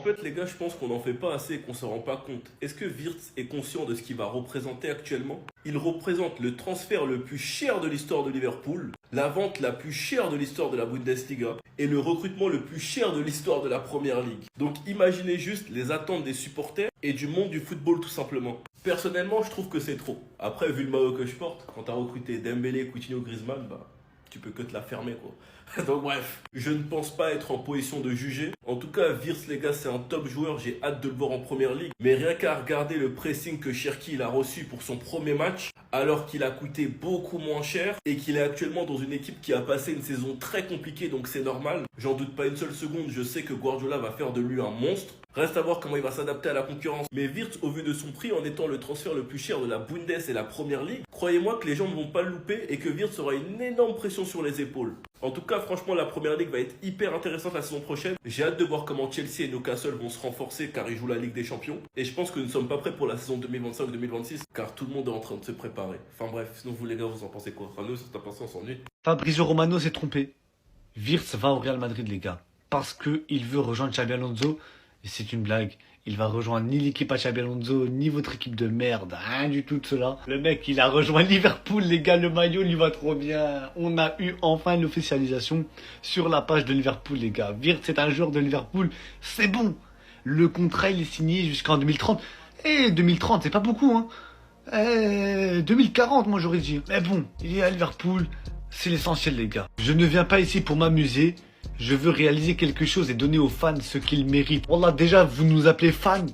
fait, les gars, je pense qu'on n'en fait pas assez et qu'on s'en rend pas compte. Est-ce que Wirtz est conscient de ce qu'il va représenter actuellement? Il représente le transfert le plus cher de l'histoire de Liverpool, la vente la plus chère de l'histoire de la Bundesliga et le recrutement le plus cher de l'histoire de la Première Ligue. Donc imaginez juste les attentes des supporters et du monde du football tout simplement. Personnellement, je trouve que c'est trop. Après, vu le maillot que je porte, quand t'as recruté Dembélé, Coutinho, Griezmann, bah tu peux que te la fermer quoi. Donc bref, je ne pense pas être en position de juger. En tout cas, Wirtz les gars, c'est un top joueur, j'ai hâte de le voir en première ligue. Mais rien qu'à regarder le pressing que Cherki il a reçu pour son premier match, alors qu'il a coûté beaucoup moins cher et qu'il est actuellement dans une équipe qui a passé une saison très compliquée, donc c'est normal. J'en doute pas une seule seconde, je sais que Guardiola va faire de lui un monstre. Reste à voir comment il va s'adapter à la concurrence. Mais Wirtz, au vu de son prix, en étant le transfert le plus cher de la Bundes et la Première Ligue, croyez-moi que les gens ne vont pas le louper et que Wirtz aura une énorme pression sur les épaules. En tout cas, franchement, la Première Ligue va être hyper intéressante la saison prochaine. J'ai hâte de voir comment Chelsea et Newcastle vont se renforcer car ils jouent la Ligue des Champions. Et je pense que nous ne sommes pas prêts pour la saison 2025-2026 car tout le monde est en train de se préparer. Enfin bref, sinon vous les gars, vous en pensez quoi? Enfin nous, c'est impatient, on s'ennuie. Fabrizio Romano s'est trompé. Wirtz va au Real Madrid, les gars. Parce qu'il veut rejoindre Xabi Alonso. Et c'est une blague. Il va rejoindre ni l'équipe à Xabi Alonso, ni votre équipe de merde. Rien du tout de cela. Le mec, il a rejoint Liverpool, les gars. Le maillot lui va trop bien. On a eu enfin l'officialisation sur la page de Liverpool, les gars. Wirtz, c'est un joueur de Liverpool. C'est bon. Le contrat, il est signé jusqu'en 2030. Et 2030, c'est pas beaucoup, hein. 2040, moi j'aurais dit. Mais bon, il est à Liverpool. C'est l'essentiel, les gars. Je ne viens pas ici pour m'amuser. Je veux réaliser quelque chose et donner aux fans ce qu'ils méritent. Wallah, déjà, vous nous appelez fans.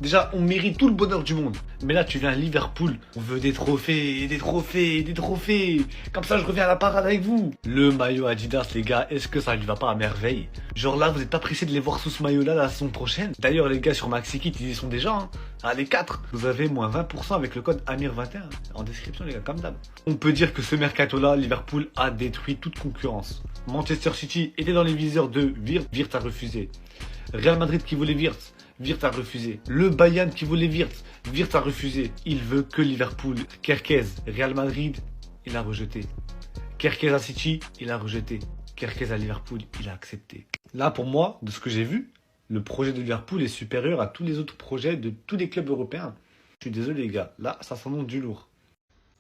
Déjà, on mérite tout le bonheur du monde. Mais là, tu viens à Liverpool. On veut des trophées, des trophées, des trophées. Comme ça, je reviens à la parade avec vous. Le maillot Adidas, les gars, est-ce que ça lui va pas à merveille? Genre là, vous êtes pas pressés de les voir sous ce maillot-là la saison prochaine? D'ailleurs, les gars, sur MaxiKit, ils y sont déjà. Hein. Ah, les 4. Vous avez moins 20% avec le code Amir21. En description, les gars, comme d'hab. On peut dire que ce mercato-là, Liverpool a détruit toute concurrence. Manchester City était dans les viseurs de Wirtz. Wirtz a refusé. Real Madrid qui voulait Wirtz. Wirtz a refusé. Le Bayern qui voulait Wirtz. Wirtz a refusé. Il veut que Liverpool. Kerkez, Real Madrid, il a rejeté. Kerkez à City, il a rejeté. Kerkez à Liverpool, il a accepté. Là, pour moi, de ce que j'ai vu, le projet de Liverpool est supérieur à tous les autres projets de tous les clubs européens. Je suis désolé, les gars. Là, ça s'annonce du lourd.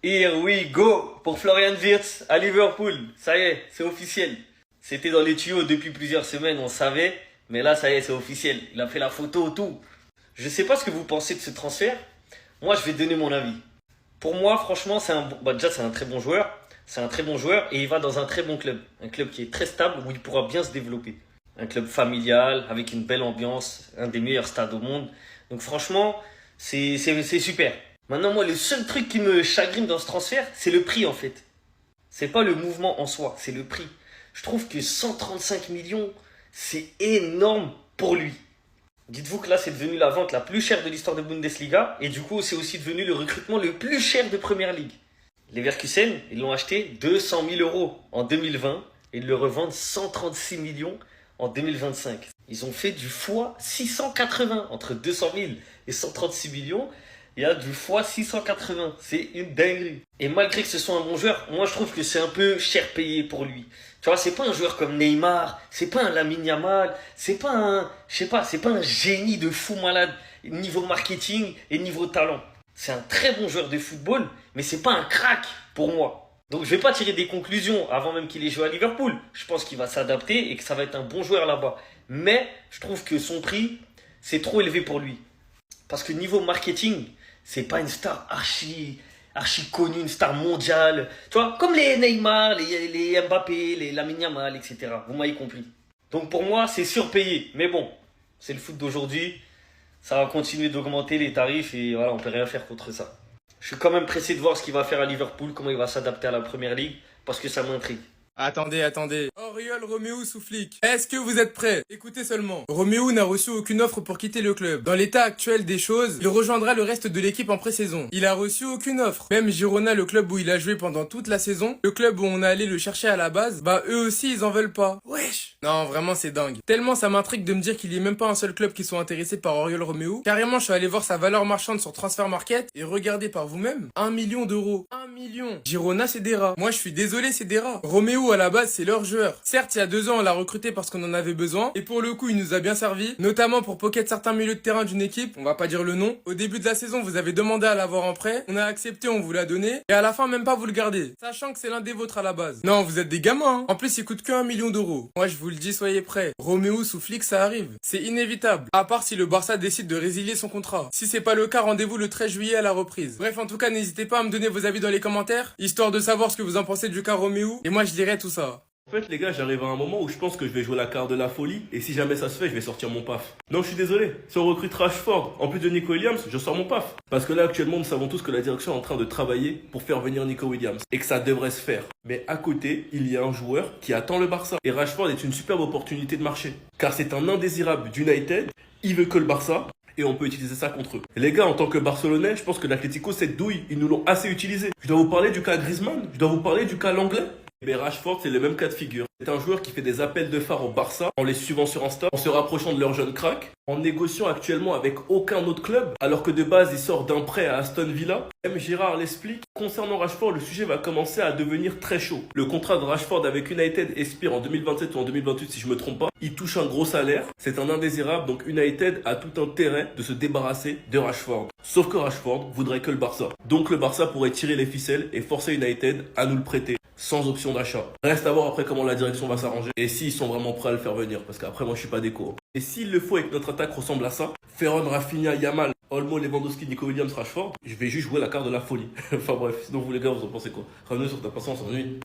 Here we go pour Florian Wirtz à Liverpool. Ça y est, c'est officiel. C'était dans les tuyaux depuis plusieurs semaines, on savait. Mais là, ça y est, c'est officiel. Il a fait la photo, tout. Je sais pas ce que vous pensez de ce transfert. Moi, je vais donner mon avis. Pour moi, franchement, déjà, c'est un très bon joueur. C'est un très bon joueur et il va dans un très bon club. Un club qui est très stable, où il pourra bien se développer. Un club familial, avec une belle ambiance, un des meilleurs stades au monde. Donc franchement, c'est super. Maintenant, moi, le seul truc qui me chagrine dans ce transfert, c'est le prix, en fait. C'est pas le mouvement en soi, c'est le prix. Je trouve que 135 millions, c'est énorme pour lui. Dites-vous que là, c'est devenu la vente la plus chère de l'histoire de Bundesliga. Et du coup, c'est aussi devenu le recrutement le plus cher de Première Ligue. Les Leverkusen, ils l'ont acheté 200 000 euros en 2020 et ils le revendent 136 millions en 2025. Ils ont fait du x 680 entre 200 000 et 136 millions. Il y a du x 680. C'est une dinguerie. Et malgré que ce soit un bon joueur, moi je trouve que c'est un peu cher payé pour lui. Tu vois, c'est pas un joueur comme Neymar, c'est pas un Lamine Yamal, c'est pas un, je sais pas, c'est pas un génie de fou malade niveau marketing et niveau talent. C'est un très bon joueur de football, mais c'est pas un crack pour moi. Donc je vais pas tirer des conclusions avant même qu'il ait joué à Liverpool. Je pense qu'il va s'adapter et que ça va être un bon joueur là-bas. Mais je trouve que son prix, c'est trop élevé pour lui. Parce que niveau marketing, c'est pas une star archi connue, une star mondiale. Tu vois, comme les Neymar, les Mbappé, les Lamine Yamal, etc. Vous m'avez compris. Donc pour moi, c'est surpayé. Mais bon, c'est le foot d'aujourd'hui. Ça va continuer d'augmenter les tarifs et voilà, on peut rien faire contre ça. Je suis quand même pressé de voir ce qu'il va faire à Liverpool, comment il va s'adapter à la Première Ligue, parce que ça m'intrigue. Attendez. Auriol, Roméo, Souflik. Est-ce que vous êtes prêts? Écoutez seulement. Roméo n'a reçu aucune offre pour quitter le club. Dans l'état actuel des choses, il rejoindra le reste de l'équipe en pré-saison. Il a reçu aucune offre. Même Girona, le club où il a joué pendant toute la saison, le club où on a allé le chercher à la base, bah eux aussi ils en veulent pas. Wesh. Non, vraiment c'est dingue. Tellement ça m'intrigue de me dire qu'il y ait même pas un seul club qui soit intéressé par Auriol Roméo. Carrément, je suis allé voir sa valeur marchande sur Transfermarkt et regardez par vous-même. 1 million d'euros. 1 million. Girona, c'est des rats. Moi, je suis désolé, c'est des rats. Roméo, à la base, c'est leur joueur. Certes, il y a 2 ans, on l'a recruté parce qu'on en avait besoin. Et pour le coup, il nous a bien servi. Notamment pour pocket certains milieux de terrain d'une équipe. On va pas dire le nom. Au début de la saison, vous avez demandé à l'avoir en prêt. On a accepté, on vous l'a donné. Et à la fin, même pas vous le gardez. Sachant que c'est l'un des vôtres à la base. Non, vous êtes des gamins, hein. En plus, il coûte que 1 million d'euros. Moi, je vous le dis, soyez prêts. Roméo sous Flick, ça arrive. C'est inévitable. À part si le Barça décide de résilier son contrat. Si c'est pas le cas, rendez-vous le 13 juillet à la reprise. Bref, en tout cas, n'hésitez pas à me donner vos avis dans les commentaires, histoire de savoir ce que vous en pensez du cas Roméo. Et moi, je lirai tout ça. En fait, les gars, j'arrive à un moment où je pense que je vais jouer la carte de la folie. Et si jamais ça se fait, je vais sortir mon paf. Non, je suis désolé. Si on recrute Rashford, en plus de Nico Williams, je sors mon paf. Parce que là, actuellement, nous savons tous que la direction est en train de travailler pour faire venir Nico Williams. Et que ça devrait se faire. Mais à côté, il y a un joueur qui attend le Barça. Et Rashford est une superbe opportunité de marché. Car c'est un indésirable d'United. Il veut que le Barça. Et on peut utiliser ça contre eux. Les gars, en tant que Barcelonais, je pense que l'Atlético, cette douille, ils nous l'ont assez utilisé. Je dois vous parler du cas Griezmann. Je dois vous parler du cas Langlais. Mais Rashford, c'est le même cas de figure. C'est un joueur qui fait des appels de phare au Barça en les suivant sur Insta, en se rapprochant de leur jeune crack, en négociant actuellement avec aucun autre club, alors que de base, il sort d'un prêt à Aston Villa. Même Gérard l'explique. Concernant Rashford, le sujet va commencer à devenir très chaud. Le contrat de Rashford avec United expire en 2027 ou en 2028, si je me trompe pas. Il touche un gros salaire. C'est un indésirable, donc United a tout intérêt de se débarrasser de Rashford. Sauf que Rashford voudrait que le Barça. Donc le Barça pourrait tirer les ficelles et forcer United à nous le prêter. Sans option d'achat. Reste à voir après comment la direction va s'arranger et s'ils sont vraiment prêts à le faire venir, parce qu'après moi je suis pas déco. Et s'il le faut et que notre attaque ressemble à ça, Ferran, Rafinha, Yamal, Olmo, Lewandowski, Nico Williams, Rashford, je vais juste jouer la carte de la folie. Enfin bref, sinon vous les gars vous en pensez quoi? Revenez sur ta patience en nuit.